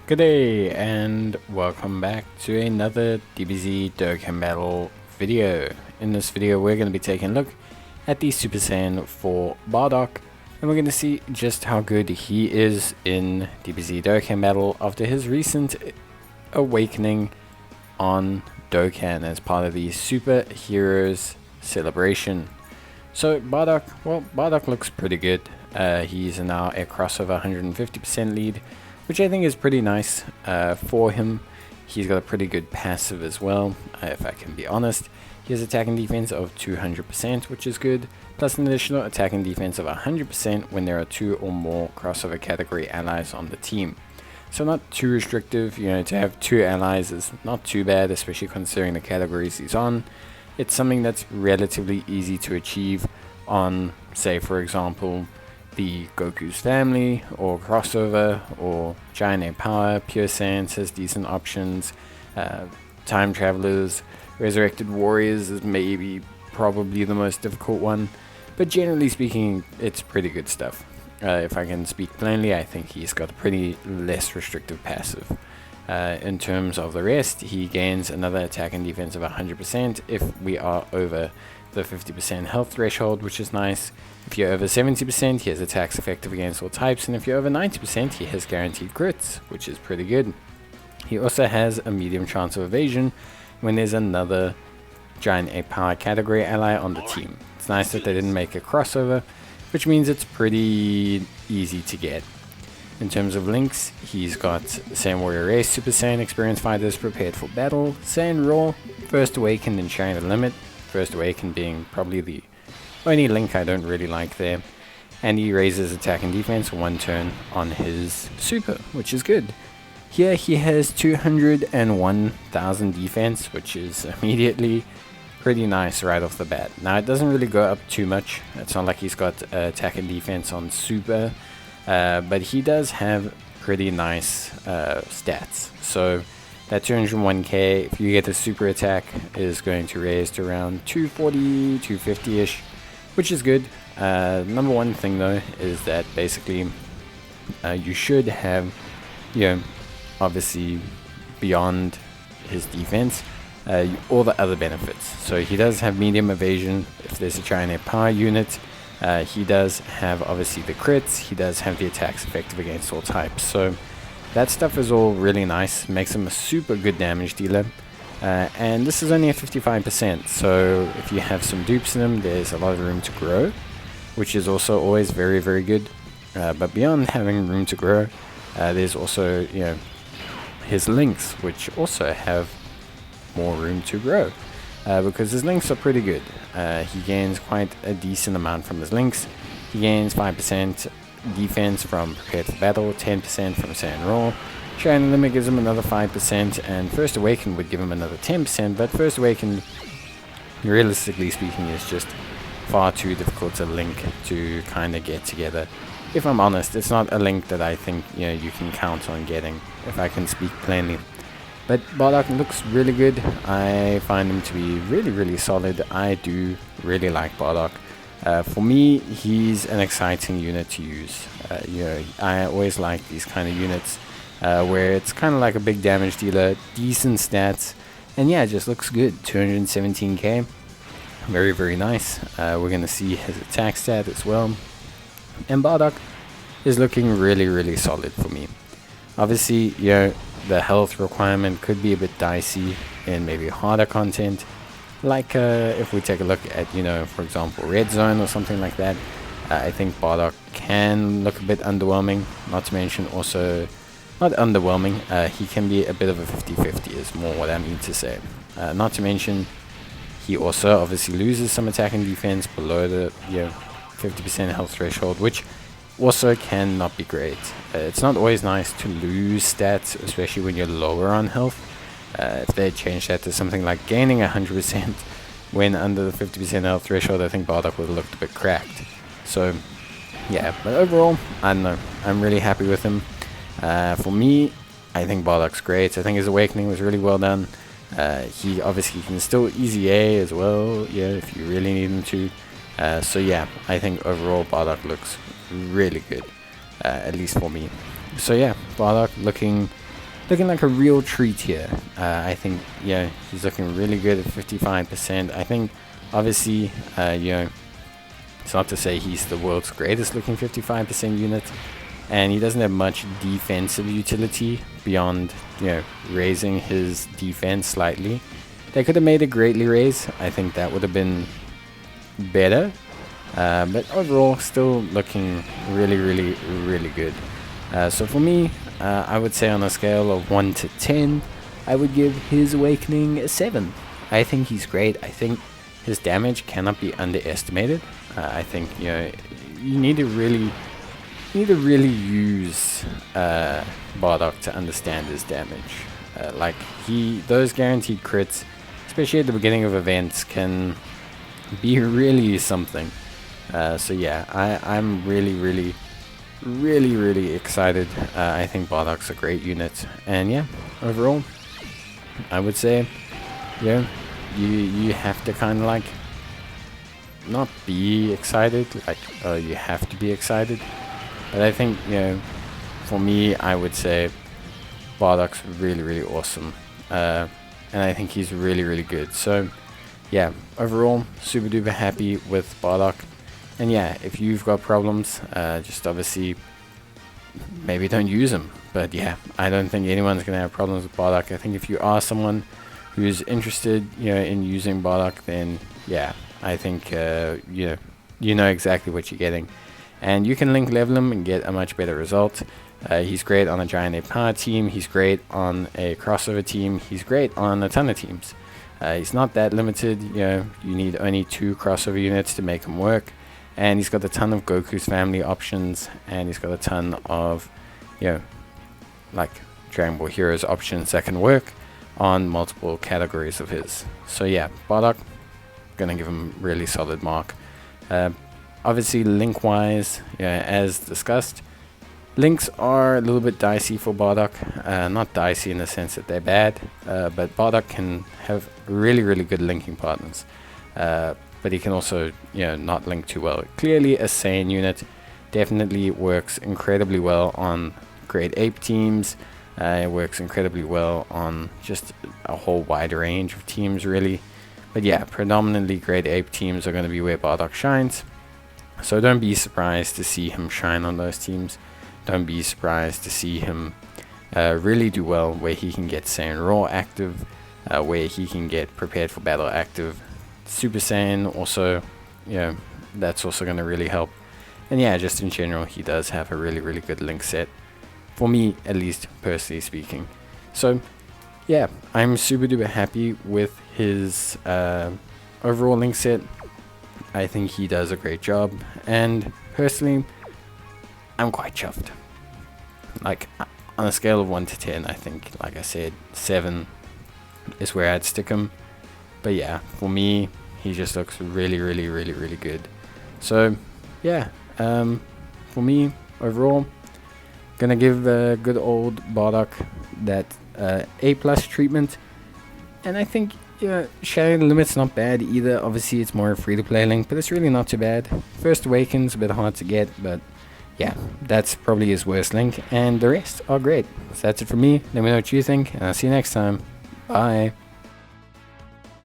Good day and welcome back to another DBZ Dokkan battle video. In this video we're going to be taking a look at the Super Saiyan 4 Bardock, and we're going to see just how good he is in DBZ Dokkan battle after his recent awakening on Dokkan as part of the Super Heroes celebration. So Bardock looks pretty good. He's now a crossover 150% lead, which I think is pretty nice for him. He's got a pretty good passive as well, if I can be honest. He has attack and defense of 200%, which is good, plus an additional attack and defense of 100% when there are 2 or more crossover category allies on the team. So not too restrictive, to have 2 allies is not too bad, especially considering the categories he's on. It's something that's relatively easy to achieve on, say for example, the Goku's family, or crossover, or Giant Ape Power. Pure Saiyans has decent options. Time Travelers, Resurrected Warriors is probably the most difficult one, but generally speaking, it's pretty good stuff. If I can speak plainly, I think he's got a pretty less restrictive passive. In terms of the rest, he gains another attack and defense of 100% if we are over the 50% health threshold, which is nice. If you're over 70%, he has attacks effective against all types, and if you're over 90%, he has guaranteed crits, which is pretty good. He also has a medium chance of evasion when there's another Giant Ape Power category ally on the team. It's nice that they didn't make a crossover, which means it's pretty easy to get. In terms of links, he's got Saiyan Warrior Race, Super Saiyan, Experienced Fighters Prepared for Battle, Saiyan Raw, First Awakened, and Sharing the Limit. First Awakened being probably the only link I don't really like there. And he raises attack and defense 1 turn on his super, which is good. Here he has 201,000 defense, which is immediately pretty nice right off the bat. Now it doesn't really go up too much. It's not like he's got attack and defense on super, but he does have pretty nice stats. So that 201k, if you get a super attack, is going to raise to around 240, 250-ish, which is good. Number one thing though is that basically you should have, obviously beyond his defense, all the other benefits. So he does have medium evasion if there's a Giant Ape Power unit. He does have obviously the crits. He does have the attacks effective against all types. So that stuff is all really nice, makes him a super good damage dealer. And this is only at 55%, so if you have some dupes in him, there's a lot of room to grow, which is also always very, very good. But beyond having room to grow, there's also, his links, which also have more room to grow, because his links are pretty good. He gains quite a decent amount from his links. He gains 5% defense from Prepared for Battle, 10% from Saiyan Raw. Sharing the Limit gives him another 5%, and First Awakened would give him another 10%, but First Awakened, realistically speaking, is just far too difficult to link to kind of get together. If I'm honest, it's not a link that I think you can count on getting, if I can speak plainly. But Bardock looks really good. I find him to be really, really solid. I do really like Bardock. For me, he's an exciting unit to use. I always like these kind of units where it's kind of like a big damage dealer, decent stats, and yeah, it just looks good. 217k, very, very nice. We're going to see his attack stat as well. And Bardock is looking really, really solid for me. Obviously, the health requirement could be a bit dicey in maybe harder content. Like if we take a look at, for example, Red Zone or something like that, I think Bardock can look a bit underwhelming. Not to mention also, not underwhelming, he can be a bit of a 50-50 is more what I mean to say. Not to mention, he also obviously loses some attack and defense below the 50% health threshold, which also can not be great. It's not always nice to lose stats, especially when you're lower on health. If they change that to something like gaining 100% when under the 50% health threshold, I think Bardock would have looked a bit cracked. So yeah, but overall, I don't know, I'm really happy with him. For me, I think Bardock's great. I think his awakening was really well done. He obviously can still easy A as well, if you really need him to. So yeah, I think overall Bardock looks really good, at least for me. So yeah, Bardock looking looking like a real treat here. I think, yeah, he's looking really good at 55%. I think, obviously, you know, it's not to say he's the world's greatest looking 55% unit, and he doesn't have much defensive utility beyond, you know, raising his defense slightly. They could have made it greatly raise. I think that would have been better. But overall, still looking really, really, really good. So for me, I would say on a scale of 1 to 10, I would give his Awakening a 7. I think he's great. I think his damage cannot be underestimated. I think, you know, you need to really use Bardock to understand his damage. Like those guaranteed crits, especially at the beginning of events, can be really something. So yeah, I'm really excited. I think Bardock's a great unit, and yeah, overall, I would say, yeah, you have to kind of like not be excited, like you have to be excited. But I think, you know, for me, I would say Bardock's really awesome, and I think he's really good. So yeah, overall, super duper happy with Bardock. And yeah, if you've got problems, just obviously maybe don't use him. But yeah, I don't think anyone's gonna have problems with Bardock. I think if you are someone who's interested, you know, in using Bardock, then yeah, I think you know exactly what you're getting, and you can link level him and get a much better result. He's great on a Giant Ape Power team. He's great on a crossover team. He's great on a ton of teams. He's not that limited. You know, you need only 2 crossover units to make him work. And he's got a ton of Goku's family options, and he's got a ton of, you know, like Dragon Ball Heroes options that can work on multiple categories of his. So yeah, Bardock, gonna give him really solid mark. Obviously, link wise, yeah, as discussed, links are a little bit dicey for Bardock. Not dicey in the sense that they're bad, but Bardock can have really good linking partners. But he can also, you know, not link too well. Clearly a Saiyan unit, definitely works incredibly well on great ape teams. It works incredibly well on just a whole wide range of teams, really. But yeah, predominantly great ape teams are going to be where Bardock shines. So don't be surprised to see him shine on those teams. Don't be surprised to see him really do well where he can get Saiyan Raw active, where he can get Prepared for Battle active. Super Saiyan also, you know, that's also going to really help. And yeah, just in general, he does have a really good link set, for me at least, personally speaking. So yeah, I'm super duper happy with his overall link set. I think he does a great job, and personally, I'm quite chuffed. Like, on a scale of 1 to 10, I think, like I said, 7 is where I'd stick him. But yeah, for me, he just looks really good. So yeah, for me, overall, gonna give the good old Bardock that A+ treatment. And I think, you know, Shattering the Limit's not bad either. Obviously, it's more a free-to-play link, but it's really not too bad. First Awaken's a bit hard to get, but yeah, that's probably his worst link, and the rest are great. So that's it for me. Let me know what you think, and I'll see you next time. Bye.